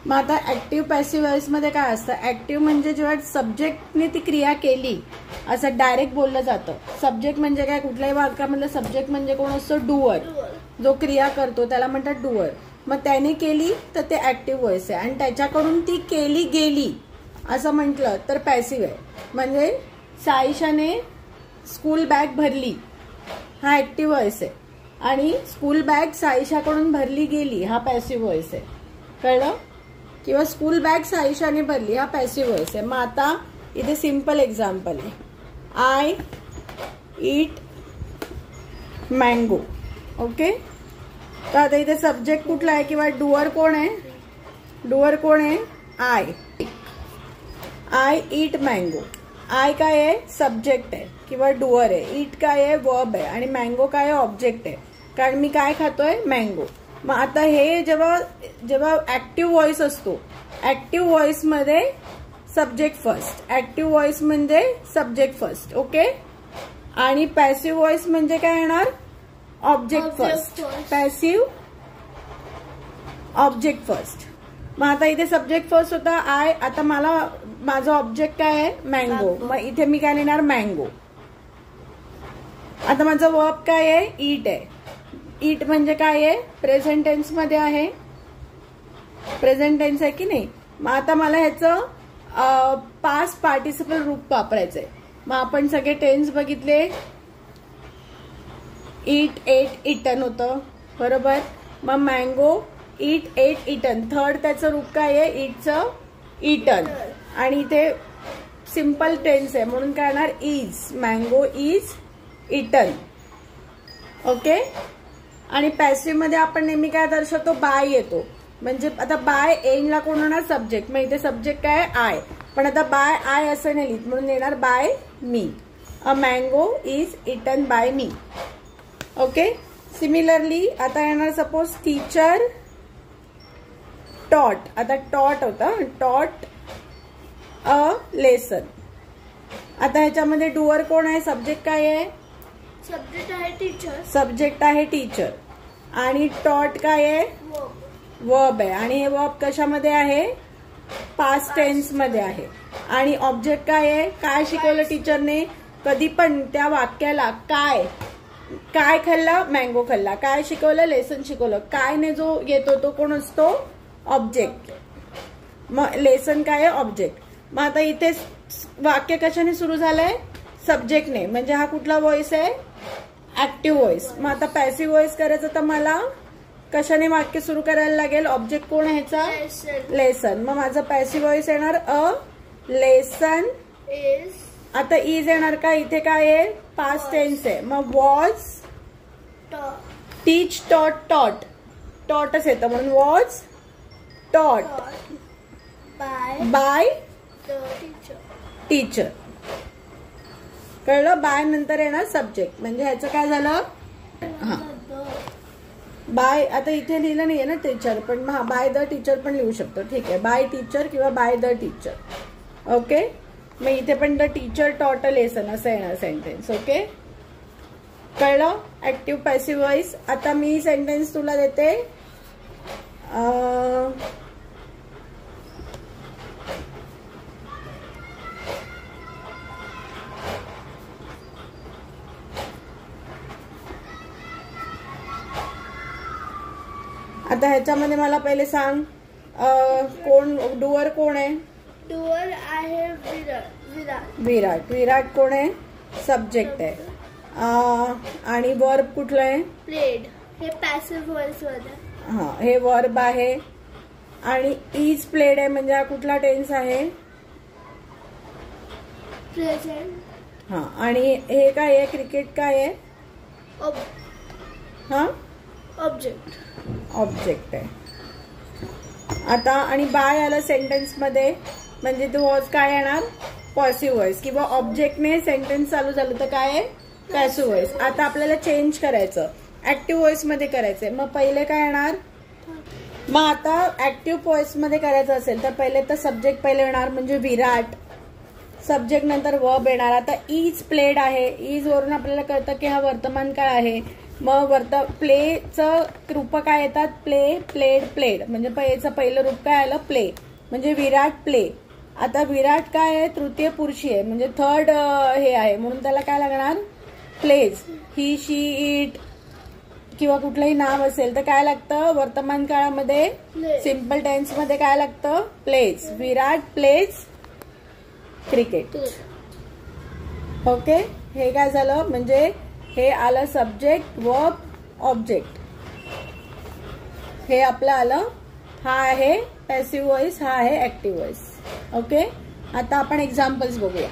मग आता active passive voice मध्ये काय असतं? ऍक्टिव्ह म्हणजे जेव्हा सब्जेक्टने ती क्रिया केली असं डायरेक्ट बोललं जातं. सब्जेक्ट म्हणजे काय? कुठल्याही वाक्यामधलं सब्जेक्ट म्हणजे कोण असतो? डुअर. जो क्रिया करतो त्याला म्हणतात डुअर. मग त्याने केली तर ते ऍक्टिव्ह वॉइस आहे. आणि त्याच्याकडून ती केली गेली असं म्हटलं तर पॅसिव्ह आहे. म्हणजे साईशाने स्कूल बॅग भरली हा ऍक्टिव्ह वॉइस आहे. आणि स्कूल बॅग साईशाकडून भरली गेली हा पॅसिव्ह वॉइस आहे. कळलं? किंवा स्कूल बॅग साईशाने भरली हा पॅसिव्ह वॉइस आहे. मग आता इथे सिंपल एक्झाम्पल आहे. I eat mango. ओके. तर आता इथे सब्जेक्ट कुठला आहे किंवा डुअर कोण आहे? डुअर कोण आहे? I eat mango. आय काय आहे? सब्जेक्ट आहे किंवा डुअर आहे. ईट काय आहे? वर्ब आहे. आणि मँगो काय आहे? ऑब्जेक्ट आहे. कारण मी काय खातोय? मँगो. मग आता हे जेव्हा ऍक्टिव्ह व्हॉइस असतो, ऍक्टिव्ह व्हॉइस मध्ये सब्जेक्ट फर्स्ट. ऍक्टिव्ह व्हॉइस म्हणजे सब्जेक्ट फर्स्ट. ओके. आणि पॅसिव्ह व्हॉइस म्हणजे काय येणार? Object first. Passive object first. मग आता इथे सब्जेक्ट फर्स्ट होता आय. आता माझं ऑब्जेक्ट काय आहे? मँगो. मग इथे मी काय लिहिणार? मँगो. आता माझं वर्ब काय आहे? ईट आहे. ईट म्हणजे काय आहे? प्रेझेंट टेन्स मध्ये आहे. प्रेझेंट टेन्स आहे की नाही? मग आता मला ह्याचं पास्ट पार्टिसिपल रूप वापरायचंय. मग आपण सगळे टेन्स बघितले. ईट, एट, इटन होतं. बरोबर. मग मँगो, ईट, एट, इटन. थर्ड त्याचं रूप काय आहे? ईटचं इटन. आणि इथे सिंपल टेन्स आहे म्हणून काय येणार? Is. Mango is eaten. Okay. आणि पॅसिव्ह मध्ये आपण नेहमी काय दर्शवतो? बाय येतो. म्हणजे आता बाय एंडला कोण होणार? सब्जेक्ट. मग इथे सब्जेक्ट काय आहे? आय. पण आता बाय आय असं नाही लिहित म्हणून येणार by me. A mango is eaten by me. Okay. Similarly आता येणार सपोज टीचर टॉट. आता टॉट होता. Taught a lesson. आता ह्याच्यामध्ये डुअर कोण आहे? सब्जेक्ट काय आहे? सब्जेक्ट आहे टीचर. सब्जेक्ट आहे टीचर. आणि टॉट काय आहे? वर्ब आहे. आणि हे वर्ब कशामध्ये आहे? पास्ट टेन्स मध्ये आहे. आणि ऑब्जेक्ट काय आहे? काय शिकवलं टीचरने? कधी पण त्या वाक्याला काय खाल्ला? मँगो खाल्ला. काय शिकवलं? लेसन शिकवलं. काय ने जो येतो तो कोण असतो? ऑब्जेक्ट. मग लेसन काय आहे? ऑब्जेक्ट. मग आता इथे वाक्य कशाने सुरू झालंय? सब्जेक्टने. म्हणजे हा कुठला व्हॉइस आहे? Active voice. मग आता पॅसिव्ह व्हॉइस करायचं तर मला कशाने वाक्य सुरू करायला लागेल? ऑब्जेक्ट कोण ह्याचा? लेसन. मग माझं पॅसिव्ह व्हॉइस येणार अ लेसन इज. आता इज येणार का? इथे काय आहे? पास्ट टेन्स आहे. मग वॉज, टीच, टॉट, टॉट. टॉटच येतं म्हणून वॉज टॉट बाय टीचर. कळलं? बाय नंतर येणार सब्जेक्ट. म्हणजे ह्याचं काय झालं? हा बाय. आता इथे लिहिलं नाहीये ना टीचर, पण हा बाय द टीचर पण लिहू शकतो. ठीक आहे. बाय टीचर किंवा बाय द टीचर. ओके. मग इथे पण the teacher taught a lesson असं येणार सेंटेन्स. ओके. कळलं? Active passive voice. आता मी सेंटेन्स तुला देते. आता ह्याच्यामध्ये मला पहिले सांग कोण डुअर कोण आहे? डुअर आहे विराट. विराट कोण आहे? सब्जेक्ट आहे. आणि वर्ब कुठलं आहे? प्लेड. हे पॅसिव्ह व्हॉइस मध्ये. हा हे वर्ब आहे. आणि इज प्लेड आहे म्हणजे हा कुठला टेन्स आहे? प्रेझेंट. हा. आणि हे काय आहे? क्रिकेट काय आहे? हा ऑब्जेक्ट. ऑब्जेक्ट आहे. आता आणि बाय आलं सेंटेन्स मध्ये म्हणजे तो वॉज काय येणार? पॉसिव्ह व्हॉइस. किंवा ऑब्जेक्टने सेंटेन्स चालू झालं तर काय आहे? Passive voice. आता आपल्याला चेंज करायचं. ऍक्टिव्ह व्हॉइस मध्ये करायचंय. मग पहिले काय येणार? मग आता ऍक्टिव्ह व्हॉइस मध्ये करायचं असेल तर पहिले तर सब्जेक्ट पहिले येणार म्हणजे विराट. सब्जेक्ट नंतर वर्ब येणार. आता इज प्लेड आहे. इज वरून आपल्याला कळतं की हा वर्तमान काळ आहे. मग प्लेचं रूप काय येतात? Play, played, played. म्हणजे याचं पहिलं रूप काय आलं? प्ले. म्हणजे विराट प्ले. आता विराट काय आहे? तृतीय पुरुषी आहे, म्हणजे थर्ड हे आहे, म्हणून त्याला काय लागणार? प्लेज. ही, शी, इट किंवा कुठलंही नाव असेल तर काय लागतं? वर्तमान काळामध्ये सिम्पल टेन्स मध्ये काय लागतं? प्लेज. विराट प्लेज क्रिकेट. ओके, हे काय झालं? म्हणजे हे आलं सब्जेक्ट, वर्ब, ऑब्जेक्ट. हे आपलं आलं. हा आहे पॅसिव्ह व्हॉइस, हा आहे ऍक्टिव्ह व्हॉइस. ओके, आता आपण एक्झाम्पल्स बघूया.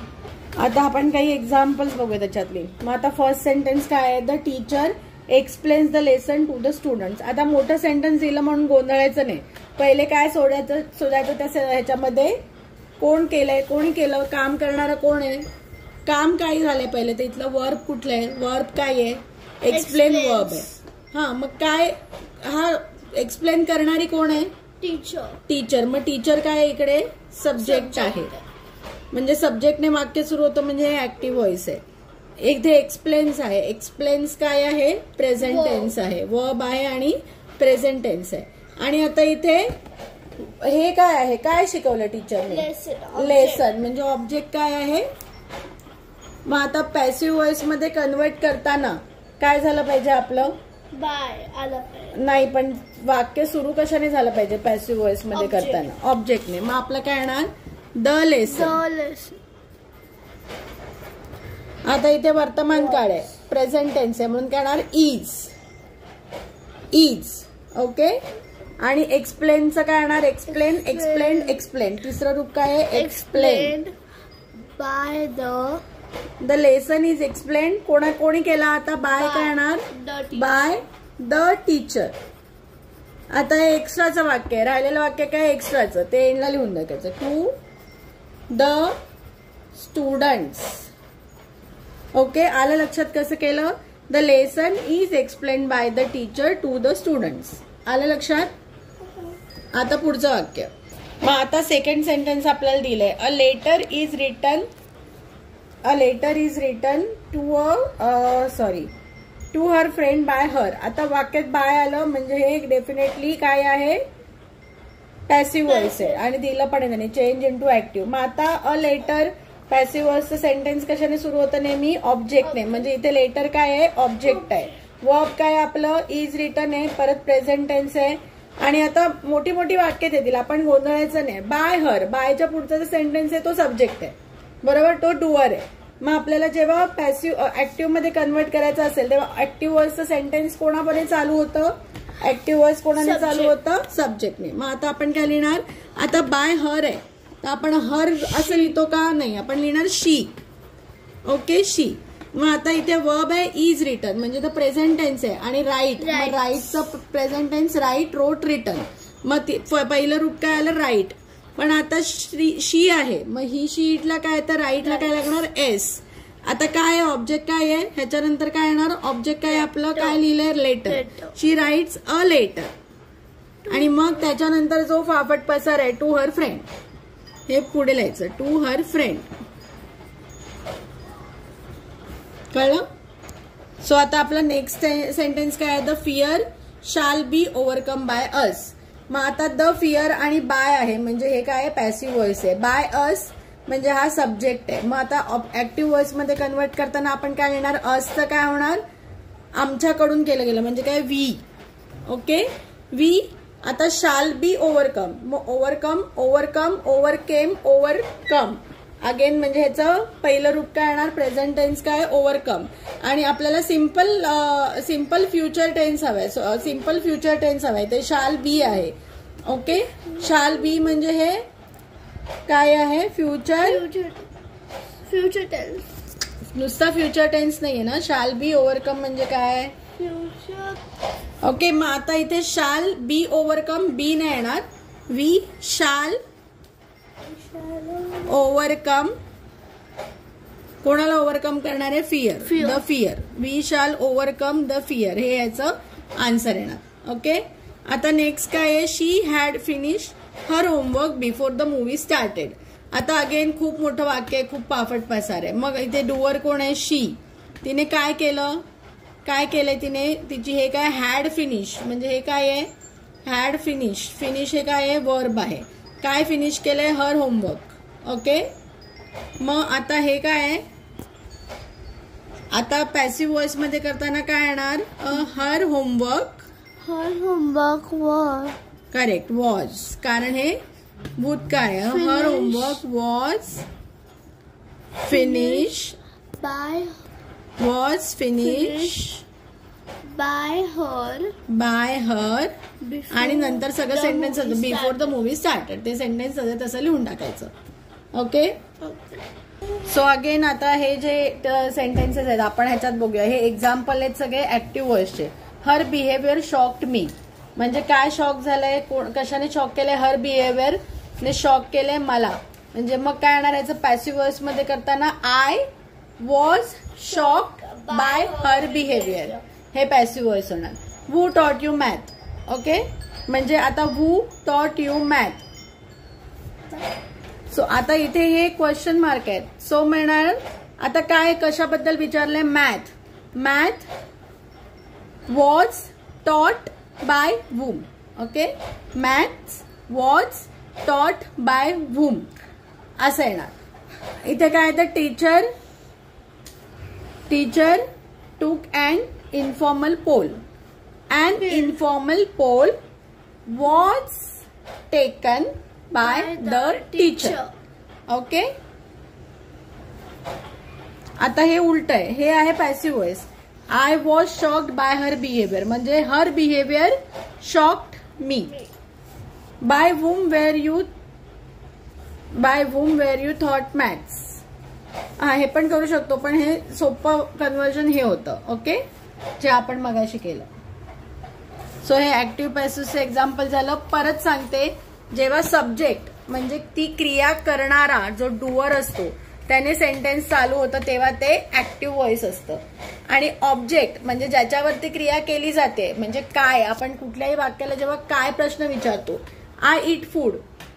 आता आपण काही एक्झाम्पल्स बघूया त्याच्यातली. मग आता फर्स्ट सेंटेन्स काय आहे? The teacher explains the lesson to the students. आता मोठं सेंटेन्स दिलं म्हणून गोंधळायचं नाही. पहिले काय शोधायचं त्या ह्याच्यामध्ये? कोण केलंय, कोणी केलं, काम करणारं कोण आहे, काम काय झालंय पहिले, तर इथलं वर्ब कुठलं आहे? वर्ब काय आहे? एक्सप्लेन वर्ब आहे. हा, मग काय हा एक्सप्लेन करणारी कोण आहे? टीचर. टीचर. मग टीचर काय आहे इकडे? सब्जेक्ट आहे. म्हणजे सब्जेक्टने वाक्य सुरू होतं, म्हणजे हे ऍक्टिव्ह व्हॉइस आहे. इथे एक्सप्लेन्स आहे. एक्सप्लेन्स काय आहे? प्रेझेंट टेन्स आहे. वर्ब आहे आणि प्रेझेंट टेन्स आहे. आणि आता इथे हे काय आहे? काय शिकवलं टीचरने? लेसन. म्हणजे ऑब्जेक्ट काय आहे? मग आता पॅसिव्ह व्हॉइस मध्ये कन्वर्ट करताना काय झालं पाहिजे आपलं? बाय आलं पाहिजे. नाही, पण वाक्य सुरू कशाने झालं पाहिजे पॅसिव्ह व्हॉइस मध्ये करताना? ऑब्जेक्टने. मग आपलं काय येणार? The lesson. आता इथे वर्तमान काळ आहे, प्रेझेंट टेन्स आहे, म्हणून काय येणार? इज. इज. ओके, आणि एक्सप्लेनचं काय येणार? Explain, explain, explain. तिसरं रूप काय आहे? Explain. By the lesson is explain. कोणी केला? आता बाय काय येणार? Bye the teacher. आता हे एक्स्ट्राचं वाक्य आहे. राहिलेलं वाक्य काय? एक्स्ट्राचं. ते एंडला लिहून द्यायचं. To the students. ओके, आलं लक्षात कसं केलं? The lesson is explain by the teacher to the students. आलं लक्षात? आता पुढचं वाक्य. मग आता सेकंड सेंटेन्स आपल्याला दिलंय. A letter is written to her friend by her. आता वाक्यात बाय आलं म्हणजे हे डेफिनेटली काय आहे? पॅसिव्ह व्हॉइस आहे. आणि दिलं पण आहे त्याने चेंज इनटू ऍक्टिव्ह. मग आता अ लेटर पॅसिव्ह व्हॉइसचं सेंटेन्स कशाने सुरू होतं? नेहमी ऑब्जेक्टने. म्हणजे इथे लेटर काय आहे? ऑब्जेक्ट आहे. वर्ब काय आपलं? इज रिटन आहे, परत प्रेझेंट टेन्स आहे. आणि आता मोठी मोठी वाक्य देतील, आपण गोंधळायचं नाही. बाय हर, बायच्या पुढचा जो सेंटेन्स आहे तो सब्जेक्ट आहे, बरोबर, तो डुअर आहे. मग आपल्याला जेव्हा पॅसिव्ह ऍक्टिव्ह मध्ये कन्वर्ट करायचं असेल तेव्हा ऍक्टिव्ह व्हॉइसचं सेंटेन्स कोणामध्ये चालू होतं? ऍक्टिव्ह व्हॉइस कोणाने चालू होतं? सब्जेक्टने. मग आता आपण काय लिहिणार? आता बाय हर आहे तर आपण हर असं लिहितो का? नाही, आपण लिहिणार शी. ओके, शी. मग आता इथे वर्ब आहे इज रिटन, म्हणजे तो प्रेझेंट टेन्स आहे. आणि राईट, मग राईटचं प्रेझेंट टेन्स राईट, रोट, रिटन. मग पहिलं रूप काय आलं? राईट. पण आता शी आहे, मग ही शीटला काय तर राईटला काय लागणार? एस. आता काय ऑब्जेक्ट काय आहे? ह्याच्यानंतर काय येणार? ऑब्जेक्ट काय आपलं? काय लिहिलंय? Letter. She writes a letter. आणि मग त्याच्यानंतर जो फाफट पसार आहे टू हर फ्रेंड, हे पुढे लिहायचं. To her friend. कळलं? सो आता आपला नेक्स्ट सेंटेन्स काय आहे? द फिअर शाल बी ओव्हरकम बाय अस. मग आता द फिअर आणि बाय आहे म्हणजे हे काय? पॅसिव्ह व्हॉइस आहे. बाय अस म्हणजे हा सब्जेक्ट आहे. मग आता ऍक्टिव्ह व्हॉइस मध्ये कन्वर्ट करताना आपण काय लिहिणार? असचं काय होणार? आमच्याकडून केलं गेलं म्हणजे काय? वी. Okay, we. आता शाल बी ओव्हरकम, मग overcome, overcome, overcame, overcome. Again म्हणजे ह्याचं पहिलं रूप काय येणार? प्रेझेंट टेन्स काय? ओव्हरकम. आणि आपल्याला सिम्पल फ्युचर टेन्स हवाय. सिम्पल फ्युचर टेन्स हवाय ते शाल बी आहे. ओके, शाल बी म्हणजे हे काय आहे? Future tense. नुसता फ्युचर टेन्स नाहीये ना. शाल बी ओव्हरकम म्हणजे काय? फ्युचर. ओके, मग आता इथे शाल बी ओव्हरकम, बी नाही येणार. We shall overcome. कोणाला ओव्हरकम करणार आहे? Fear. The fear. We shall overcome the fear, हे याचं आन्सर येणार. ओके, आता नेक्स्ट काय आहे? She had finish her homework before the movie started. आता अगेन खूप मोठं वाक्य आहे, खूप पाफट पसार आहे. मग इथे डुअर कोण आहे? शी. तिने काय केलं? काय केलंय तिने, तिची हे काय हॅड फिनिश म्हणजे हे काय आहे, हॅड फिनिश. फिनिश हे काय आहे, वर्ब आहे. काय फिनिश केलंय, हर होमवर्क. ओके, मग आता हे काय आहे, आता पॅसिव्ह व्हॉइस मध्ये करताना काय येणार, her homework. Her homework was. Correct, was, कारण हे भूतकाळ आहे. Her homework was finish, By was finish by her. Bye her. Before आणि नंतर सगळं the sentence movie before the movie started, ते सेंटेन्स तसं लिहून टाकायचं. ओके, सो अगेन आता हे जे सेंटेन्सेस आहेत आपण ह्याच्यात बघूया. हे एक्झाम्पल आहेत सगळे ऍक्टिव्ह व्हॉइसचे. हर बिहेवियर शॉक्ड मी म्हणजे काय शॉक झालंय, कशाने शॉक केलंय, हर बिहेवियर ने शॉक केलंय मला. म्हणजे मग काय येणार याचं पॅसिव्ह व्हॉइस मध्ये करताना, I was shocked by her behaviour, हे पॅसिव्ह व्हॉइस होणार. वू टॉट यू मॅथ. ओके, म्हणजे आता वू टॉट यू मॅथ. सो आता इथे हे क्वेश्चन मार्क आहेत. सो मिळणार आता काय कशाबद्दल विचारलंय, math. Math was taught by whom. Okay, maths was taught by whom असं येणार. इथे काय तर teacher took and informal poll. And informal poll was taken by the teacher. Okay, आता हे उलट आहे, हे आहे passive voice. I was shocked by her behaviour म्हणजे her behaviour shocked me. By whom were you thought maths. हा, हे पण करू शकतो, पण हे सोपं कन्व्हर्जन हे होतं. ओके, जे आपण मगाशी केलं. सो हे ऍक्टिव्ह पॅसिव्हचं एक्झाम्पल झालं. परत सांगते, जेव्हा सब्जेक्ट म्हणजे ती क्रिया करणारा जो डुअर असतो त्याने सेंटेन्स चालू होतं तेव्हा ते ऍक्टिव्ह व्हॉइस असतं. आणि ऑब्जेक्ट म्हणजे ज्याच्यावरती क्रिया केली जाते म्हणजे काय, आपण कुठल्याही वाक्याला जेव्हा काय प्रश्न विचारतो, आय ईट फूड,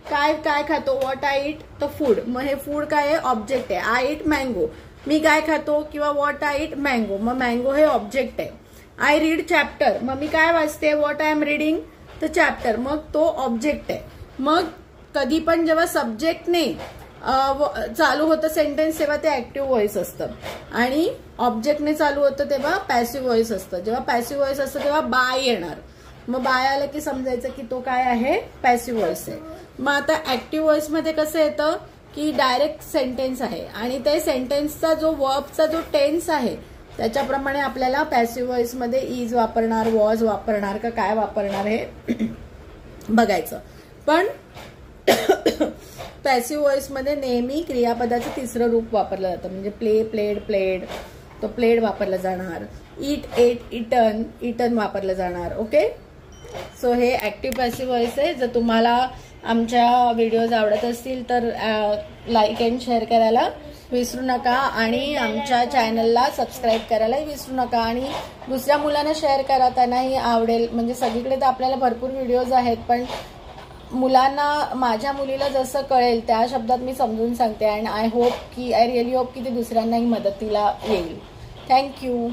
काय काय खातो, व्हॉट आय ईट, तर फूड. मग हे फूड काय आहे, ऑब्जेक्ट आहे. आय ईट मँगो, मी काय खातो, किंवा व्हॉट आय ईट मँगो, मग मँगो हे ऑब्जेक्ट आहे. आय रीड चॅप्टर, मग मी काय वाचते, व्हॉट आय एम रीडिंग, तर चॅप्टर, मग तो ऑब्जेक्ट आहे. मग कधी पण जेव्हा सब्जेक्टने चालू होतं सेंटेन्स तेव्हा ते ऍक्टिव्ह व्हॉइस असतं आणि ऑब्जेक्टने चालू होतं तेव्हा पॅसिव्ह व्हॉइस असतं. जेव्हा पॅसिव्ह व्हॉइस असतं तेव्हा बाय येणार. मग बाय आलं की समजायचं की तो काय आहे, पॅसिव्ह व्हॉइस आहे. मग आता ऍक्टिव्ह व्हॉइस मध्ये कसं येतं की डायरेक्ट सेंटेन्स आहे आणि ते सेंटेन्सचा जो वर्बचा जो टेन्स आहे त्याच्याप्रमाणे आपल्याला पॅसिव्ह व्हॉइस मध्ये इज वापरणार, वॉज वापरणार का काय वापरणार हे बघायचं. पण पॅसिव्ह व्हॉइस मध्ये नेहमी क्रियापदाचं तिसरं रूप वापरलं जातं. म्हणजे प्ले, प्लेड, प्लेड, तो प्लेड वापरला जाणार. ईट, एट, इटन, इटन वापरलं जाणार. ओके, सो हे ऍक्टिव्ह पॅसिव्ह व्हॉइस आहे. जर तुम्हाला आमच्या व्हिडिओज आवडत असतील तर लाईक अँड शेअर करायला विसरू नका आणि आमच्या चॅनलला सबस्क्राईब करायलाही विसरू नका आणि दुसऱ्या मुलांना शेअर करा, त्यांनाही आवडेल. म्हणजे सगळीकडे तर आपल्याला भरपूर व्हिडिओज आहेत पण मुलांना, माझ्या मुलीला जसं कळेल त्या शब्दात मी समजून सांगते. अँड आय रिअली होप की ते दुसऱ्यांनाही मदतीला येईल. थँक्यू.